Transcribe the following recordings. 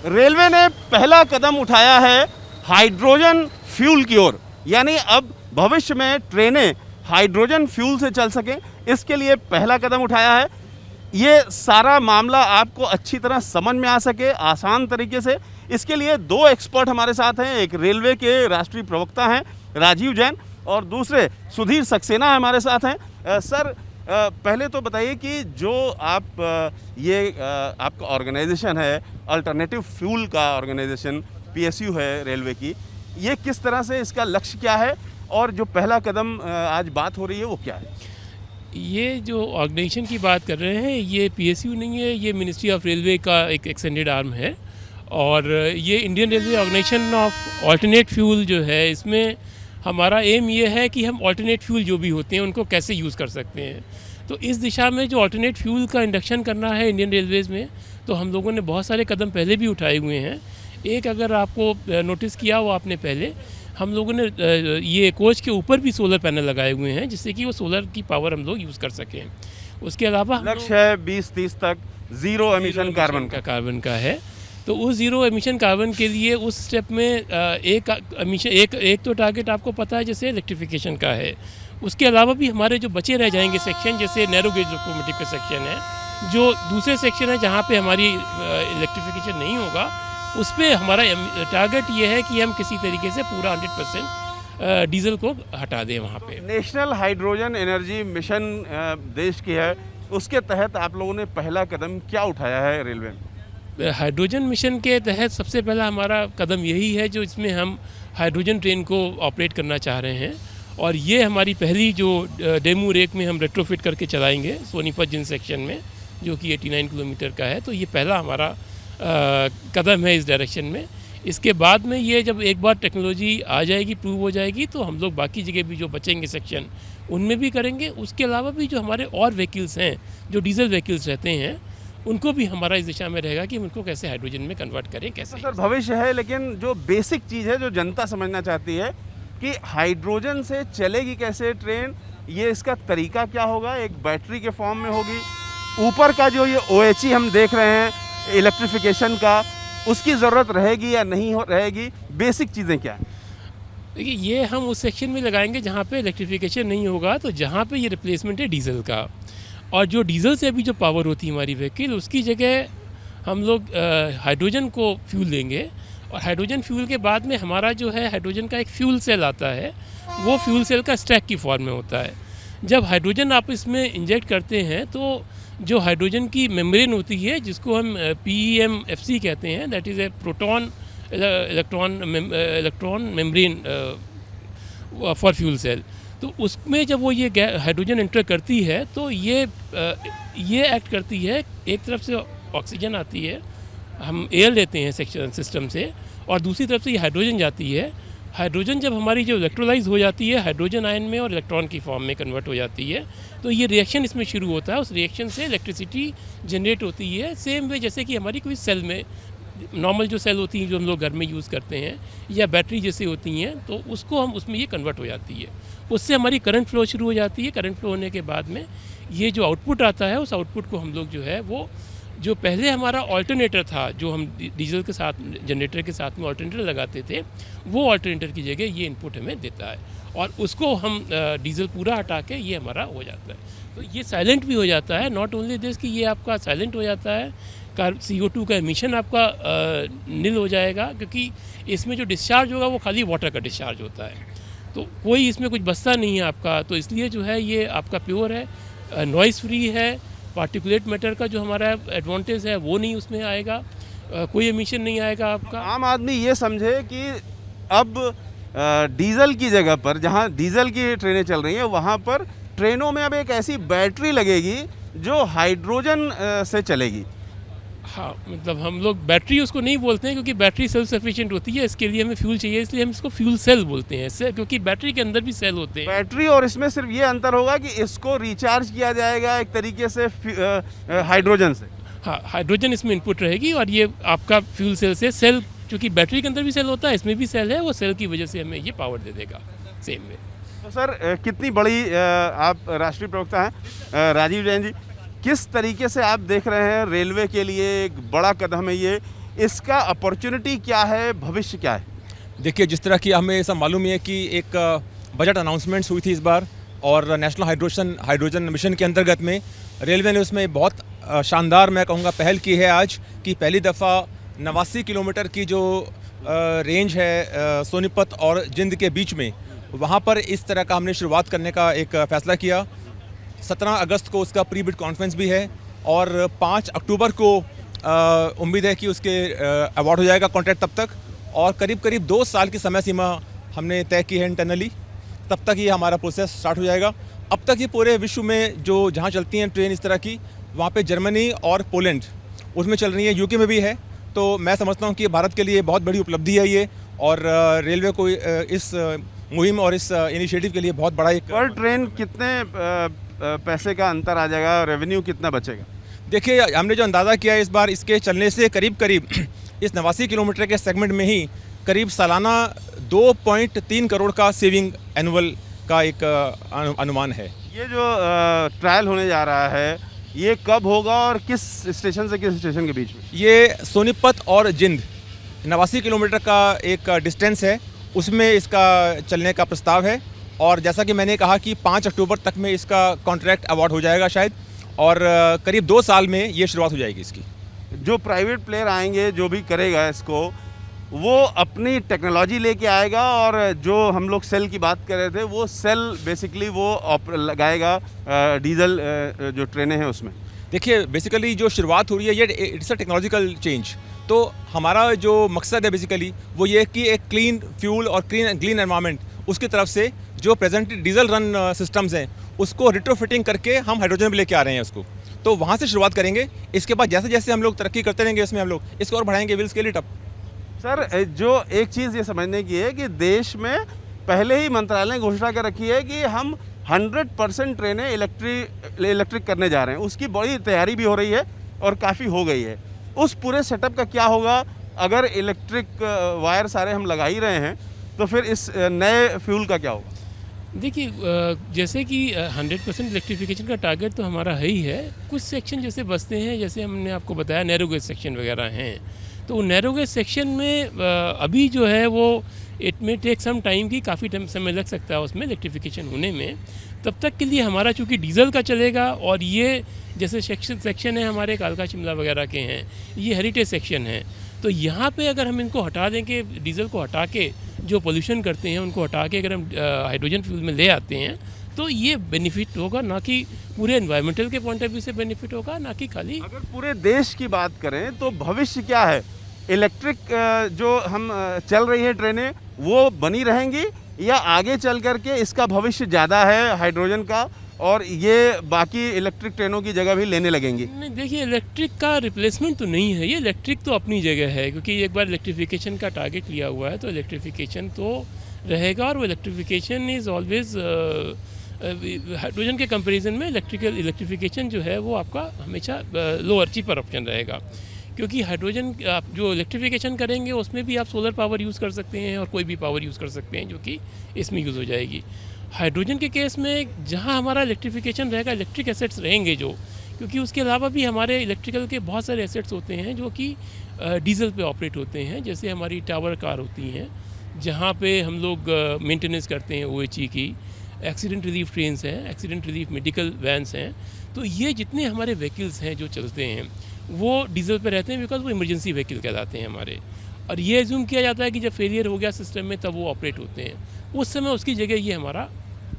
Railway ने पहला कदम उठाया है हाइड्रोजन फ्यूल की ओर, यानी अब भविष्य में ट्रेनें हाइड्रोजन फ्यूल से चल सकें, इसके लिए पहला कदम उठाया है। ये सारा मामला आपको अच्छी तरह समझ में आ सके आसान तरीके से, इसके लिए दो एक्सपर्ट हमारे साथ हैं। एक रेलवे के राष्ट्रीय प्रवक्ता हैं राजीव जैन और दूसरे सुधीर सक्सेना हमारे साथ हैं। सर, पहले तो बताइए कि जो आप आपका ऑर्गेनाइजेशन है, अल्टरनेटिव फ्यूल का ऑर्गेनाइजेशन पीएसयू है रेलवे की, ये किस तरह से, इसका लक्ष्य क्या है और जो पहला कदम आज बात हो रही है वो क्या है? ये जो ऑर्गेनाइजेशन की बात कर रहे हैं ये पीएसयू नहीं है, ये मिनिस्ट्री ऑफ रेलवे का एक एक्सटेंडेड आर्म है और ये Indian railway organisation of alternate fuel जो है, इसमें हमारा एम ये है कि हम ऑल्टरनेट फ्यूल जो भी होते हैं उनको कैसे यूज़ कर सकते हैं। तो इस दिशा में जो ऑल्टरनेट फ्यूल का इंडक्शन करना है इंडियन रेलवेज़ में, तो हम लोगों ने बहुत सारे कदम पहले भी उठाए हुए हैं। एक अगर आपको नोटिस किया हो आपने, पहले हम लोगों ने ये कोच के ऊपर भी सोलर पैनल लगाए हुए हैं जिससे कि वो सोलर की पावर हम लोग यूज़ कर सकें। उसके अलावा लक्ष्य है 2030 तक ज़ीरो एमिशन कार्बन का है। तो उस ज़ीरो एमिशन कार्बन के लिए उस स्टेप में एक तो टारगेट आपको पता है जैसे इलेक्ट्रिफिकेशन का है। उसके अलावा भी हमारे जो बचे रह जाएंगे सेक्शन, जैसे नैरो गेज लोकोमोटिव का सेक्शन है, जो दूसरे सेक्शन है जहाँ पे हमारी इलेक्ट्रिफिकेशन नहीं होगा, उस पर हमारा टारगेट ये है कि हम किसी तरीके से पूरा 100% डीजल को हटा दें वहाँ पे। नेशनल हाइड्रोजन एनर्जी मिशन देश की है, उसके तहत आप लोगों ने पहला कदम क्या उठाया है रेलवे में? हाइड्रोजन मिशन के तहत सबसे पहला हमारा कदम यही है जो इसमें हम हाइड्रोजन ट्रेन को ऑपरेट करना चाह रहे हैं और ये हमारी पहली जो डेमू रेक में हम रेट्रोफिट करके चलाएंगे सोनीपत जिन सेक्शन में, जो कि 89 किलोमीटर का है। तो ये पहला हमारा कदम है इस डायरेक्शन में। इसके बाद में ये जब एक बार टेक्नोलॉजी आ जाएगी, प्रूव हो जाएगी, तो हम लोग बाकी जगह भी जो बचेंगे सेक्शन उनमें भी करेंगे। उसके अलावा भी जो हमारे और व्हीकल्स हैं, जो डीजल व्हीकल्स रहते हैं, उनको भी हमारा इस दिशा में रहेगा कि उनको कैसे हाइड्रोजन में कन्वर्ट करें, कैसे। सर, भविष्य है, लेकिन जो बेसिक चीज़ है जो जनता समझना चाहती है कि हाइड्रोजन से चलेगी कैसे ट्रेन, ये इसका तरीका क्या होगा? एक बैटरी के फॉर्म में होगी, ऊपर का जो ये OHE हम देख रहे हैं इलेक्ट्रिफिकेशन का, उसकी ज़रूरत रहेगी या नहीं रहेगी? बेसिक चीज़ें क्या हैं? देखिए, ये हम उस सेक्शन में लगाएंगे जहाँ पे इलेक्ट्रिफिकेशन नहीं होगा, तो जहाँ पे ये रिप्लेसमेंट है डीजल का, और जो डीजल से अभी जो पावर होती है हमारी व्हीकल, उसकी जगह हम लोग हाइड्रोजन को फ्यूल देंगे। और हाइड्रोजन फ्यूल के बाद में हमारा जो है हाइड्रोजन का एक फ्यूल सेल आता है, वो फ्यूल सेल का स्टैक की फॉर्म में होता है। जब हाइड्रोजन आप इसमें इंजेक्ट करते हैं तो जो हाइड्रोजन की मेम्ब्रेन होती है, जिसको हम PEMFC कहते हैं, that is a proton electron membrane for fuel cell, तो उसमें जब वो ये हाइड्रोजन एंटर करती है तो ये एक्ट करती है, एक तरफ से ऑक्सीजन आती है, हम एयर लेते हैं सेक्शन सिस्टम से, और दूसरी तरफ से ये हाइड्रोजन जाती है। हाइड्रोजन जब हमारी जो इलेक्ट्रोलाइज हो जाती है हाइड्रोजन आयन में और इलेक्ट्रॉन की फॉर्म में कन्वर्ट हो जाती है, तो ये रिएक्शन इसमें शुरू होता है। उस रिएक्शन से इलेक्ट्रिसिटी जनरेट होती है, सेम वे जैसे कि हमारी कोई सेल में नॉर्मल जो सेल होती हैं जो हम लोग घर में यूज़ करते हैं, या बैटरी जैसी होती हैं, तो उसको हम उसमें ये कन्वर्ट हो जाती है। उससे हमारी करंट फ्लो शुरू हो जाती है। करंट फ्लो होने के बाद में ये जो आउटपुट आता है, उस आउटपुट को हम लोग जो है वो जो पहले हमारा ऑल्टरनेटर था, जो हम डीजल के साथ जनरेटर के साथ में ऑल्टरनेटर लगाते थे, वो ऑल्टरनेटर की जगह ये इनपुट हमें देता है और उसको हम डीजल पूरा हटा के ये हमारा हो जाता है। तो ये साइलेंट भी हो जाता है। नॉट ओनली दिस कि ये आपका साइलेंट हो जाता है, CO2 का एमिशन आपका नील हो जाएगा, क्योंकि इसमें जो डिस्चार्ज होगा वो खाली वाटर का डिस्चार्ज होता है, तो कोई इसमें कुछ बचता नहीं है आपका। तो इसलिए जो है ये आपका प्योर है, नॉइज़ फ्री है, पार्टिकुलेट मैटर का जो हमारा एडवांटेज है वो नहीं उसमें आएगा, कोई एमिशन नहीं आएगा आपका। आम आदमी ये समझे कि अब डीजल की जगह पर, जहाँ डीजल की ट्रेनें चल रही हैं, वहाँ पर ट्रेनों में अब एक ऐसी बैटरी लगेगी जो हाइड्रोजन से चलेगी। हाँ, मतलब हम लोग बैटरी उसको नहीं बोलते हैं, क्योंकि बैटरी सेल्फ सफिशिएंट होती है, इसके लिए हमें फ्यूल चाहिए, इसलिए हम इसको फ्यूल सेल बोलते हैं, क्योंकि बैटरी के अंदर भी सेल होते हैं। बैटरी और इसमें सिर्फ ये अंतर होगा कि इसको रिचार्ज किया जाएगा एक तरीके से हाइड्रोजन से। हाँ, हाइड्रोजन इसमें इनपुट रहेगी और ये आपका फ्यूल सेल से सेल, क्योंकि बैटरी के अंदर भी सेल होता है, इसमें भी सेल है, वो सेल की वजह से हमें ये पावर दे देगा सेम में। तो सर, कितनी बड़ी आप राष्ट्रीय प्रवक्ता हैं राजीव जैन जी, किस तरीके से आप देख रहे हैं रेलवे के लिए एक बड़ा कदम है ये इसका अपॉर्चुनिटी क्या है, भविष्य क्या है? देखिए, जिस तरह की हमें सब मालूम ही है कि एक बजट अनाउंसमेंट्स हुई थी इस बार, और नेशनल हाइड्रोजन मिशन के अंतर्गत में रेलवे ने उसमें बहुत शानदार, मैं कहूँगा, पहल की है आज, कि पहली दफ़ा 89 किलोमीटर की जो रेंज है सोनीपत और जिंद के बीच में, वहाँ पर इस तरह का हमने शुरुआत करने का एक फ़ैसला किया। 17 अगस्त को उसका प्री बिड कॉन्फ्रेंस भी है, और 5 अक्टूबर को उम्मीद है कि उसके अवार्ड हो जाएगा कॉन्ट्रैक्ट तब तक, और करीब करीब 2 साल की समय सीमा हमने तय की है इंटरनली, तब तक ये हमारा प्रोसेस स्टार्ट हो जाएगा। अब तक ये पूरे विश्व में जो जहाँ चलती हैं ट्रेन इस तरह की, वहाँ पे जर्मनी और पोलैंड उसमें चल रही है, यूके में भी है। तो मैं समझता हूँ कि भारत के लिए बहुत बड़ी उपलब्धि है ये, और रेलवे को इस मुहिम और इस इनिशिएटिव के लिए बहुत बड़ा एक पर ट्रेन कितने पैसे का अंतर आ जाएगा, रेवेन्यू कितना बचेगा? देखिए, हमने जो अंदाज़ा किया है इस बार, इसके चलने से करीब करीब इस 89 किलोमीटर के सेगमेंट में ही करीब सालाना 2.3 करोड़ का सेविंग एनुअल का एक अनुमान है। ये जो ट्रायल होने जा रहा है, ये कब होगा और किस स्टेशन से किस स्टेशन के बीच में? ये सोनीपत और जिंद 89 किलोमीटर का एक डिस्टेंस है, उसमें इसका चलने का प्रस्ताव है। और जैसा कि मैंने कहा कि 5 अक्टूबर तक में इसका कॉन्ट्रैक्ट अवार्ड हो जाएगा शायद, और करीब 2 साल में ये शुरुआत हो जाएगी इसकी। जो प्राइवेट प्लेयर आएंगे, जो भी करेगा इसको, वो अपनी टेक्नोलॉजी लेके आएगा, और जो हम लोग सेल की बात कर रहे थे, वो सेल बेसिकली वो लगाएगा डीजल जो ट्रेनें हैं उसमें। देखिए, बेसिकली जो शुरुआत हो रही है, ये इट्स अ टेक्नोलॉजिकल चेंज। तो हमारा जो मकसद है बेसिकली वो ये कि एक क्लीन फ्यूल और क्लीन एनवायरनमेंट, उसकी तरफ से जो प्रेजेंट डीजल रन सिस्टम्स हैं उसको रिट्रोफिटिंग करके हम हाइड्रोजन में लेके आ रहे हैं उसको। तो वहाँ से शुरुआत करेंगे। इसके बाद जैसे जैसे हम लोग तरक्की करते रहेंगे इसमें, हम लोग इसको और बढ़ाएंगे, will scale it up. Sir, जो एक चीज़ ये समझने की है कि देश में पहले ही मंत्रालय ने घोषणा कर रखी है कि हम 100% ट्रेनें इलेक्ट्रिक करने जा रहे हैं। उसकी बड़ी तैयारी भी हो रही है और काफ़ी हो गई है। उस पूरे सेटअप का क्या होगा अगर इलेक्ट्रिक वायर सारे हम लगा ही रहे हैं, तो फिर इस नए फ्यूल का क्या होगा? देखिए, जैसे कि 100% इलेक्ट्रिफिकेशन का टारगेट तो हमारा है ही है। कुछ सेक्शन जैसे बचते हैं, जैसे हमने आपको बताया नैरो गेज सेक्शन वगैरह हैं, तो नैरो गेज सेक्शन में अभी जो है वो इट में टेक सम टाइम, की काफ़ी टाइम समय लग सकता है उसमें इलेक्ट्रिफिकेशन होने में। तब तक के लिए हमारा चूँकि डीजल का चलेगा, और ये जैसे सेक्शन है हमारे कालका शिमला वगैरह के हैं, ये हेरिटेज सेक्शन है, तो यहाँ पे अगर हम इनको हटा देंगे, डीजल को हटा के जो पोल्यूशन करते हैं उनको हटा के अगर हम हाइड्रोजन फ्यूल में ले आते हैं, तो ये बेनिफिट होगा, ना कि पूरे एनवायरमेंटल के पॉइंट ऑफ व्यू से बेनिफिट होगा, ना कि खाली। अगर पूरे देश की बात करें तो भविष्य क्या है? इलेक्ट्रिक जो हम चल रही है ट्रेनें, वो बनी रहेंगी, या आगे चल करके इसका भविष्य ज़्यादा है हाइड्रोजन का, और ये बाकी इलेक्ट्रिक ट्रेनों की जगह भी लेने लगेंगी? नहीं, देखिए, इलेक्ट्रिक का रिप्लेसमेंट तो नहीं है ये। इलेक्ट्रिक तो अपनी जगह है, क्योंकि एक बार इलेक्ट्रिफिकेशन का टारगेट लिया हुआ है, तो इलेक्ट्रिफिकेशन तो रहेगा। और वो इलेक्ट्रिफिकेशन इज़ ऑलवेज हाइड्रोजन के कंपैरिजन में इलेक्ट्रिफिकेशन जो है वो आपका हमेशा लोअर चीपर ऑप्शन रहेगा, क्योंकि हाइड्रोजन आप जो इलेक्ट्रिफिकेशन करेंगे उसमें भी आप सोलर पावर यूज़ कर सकते हैं और कोई भी पावर यूज़ कर सकते हैं जो कि इसमें यूज़ हो जाएगी। हाइड्रोजन के केस में जहाँ हमारा इलेक्ट्रिफिकेशन रहेगा, इलेक्ट्रिक एसेट्स रहेंगे जो, क्योंकि उसके अलावा भी हमारे इलेक्ट्रिकल के बहुत सारे एसेट्स होते हैं जो कि डीजल पे ऑपरेट होते हैं। जैसे हमारी टावर कार होती हैं, जहाँ पे हम लोग मेंटेनेंस करते हैं OHE की, एक्सीडेंट रिलीफ ट्रेन्स हैं, एक्सीडेंट रिलीफ मेडिकल वैन्स हैं। तो ये जितने हमारे व्हीकल्स हैं जो चलते हैं वो डीजल पे रहते हैं, बिकॉज वो इमरजेंसी व्हीकल कहलाते हैं हमारे। और ये एज्यूम किया जाता है कि जब फेलियर हो गया सिस्टम में तब वो ऑपरेट होते हैं, उस समय उसकी जगह ये हमारा।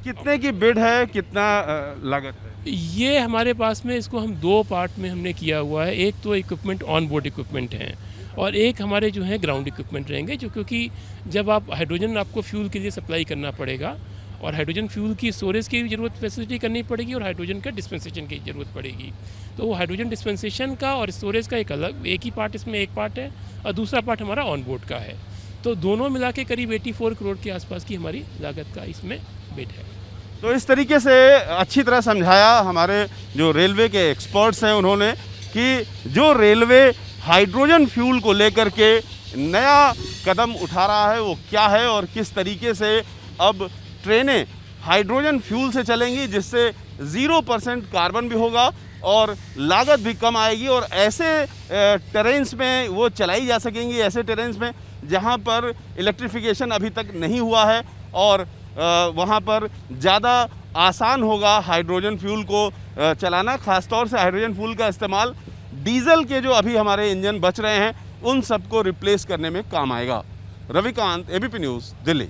कितने की बिड है, कितना लागत है? ये हमारे पास में इसको हम 2 पार्ट में हमने किया हुआ है। एक तो इक्विपमेंट, ऑन बोर्ड इक्विपमेंट हैं, और एक हमारे जो है ग्राउंड इक्विपमेंट रहेंगे, जो क्योंकि जब आप हाइड्रोजन आपको फ्यूल के लिए सप्लाई करना पड़ेगा, और हाइड्रोजन फ्यूल की स्टोरेज की भी ज़रूरत फैसिलिटी करनी पड़ेगी, और हाइड्रोजन का डिस्पेंसेशन की ज़रूरत पड़ेगी। तो वो हाइड्रोजन डिस्पेंसेशन का और स्टोरेज का एक ही पार्ट इसमें एक पार्ट है, और दूसरा पार्ट हमारा ऑन बोर्ड का है। तो दोनों मिला के करीब 84 करोड़ के आसपास की हमारी लागत का इसमें बिड है। तो इस तरीके से अच्छी तरह समझाया हमारे जो रेलवे के एक्सपर्ट्स हैं उन्होंने, कि जो रेलवे हाइड्रोजन फ्यूल को लेकर के नया कदम उठा रहा है वो क्या है, और किस तरीके से अब ट्रेनें हाइड्रोजन फ्यूल से चलेंगी, जिससे 0% कार्बन भी होगा और लागत भी कम आएगी और ऐसे टेरेन्स में वो चलाई जा सकेंगी, ऐसे टेरेन्स में जहाँ पर इलेक्ट्रिफिकेशन अभी तक नहीं हुआ है और वहाँ पर ज़्यादा आसान होगा हाइड्रोजन फ्यूल को चलाना। ख़ासतौर से हाइड्रोजन फ्यूल का इस्तेमाल डीजल के जो अभी हमारे इंजन बच रहे हैं उन सबको रिप्लेस करने में काम आएगा। Ravikant, ABP news, Delhi.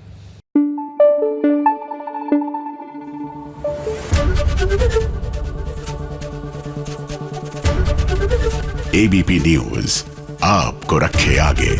ABP news आपको रखे आगे।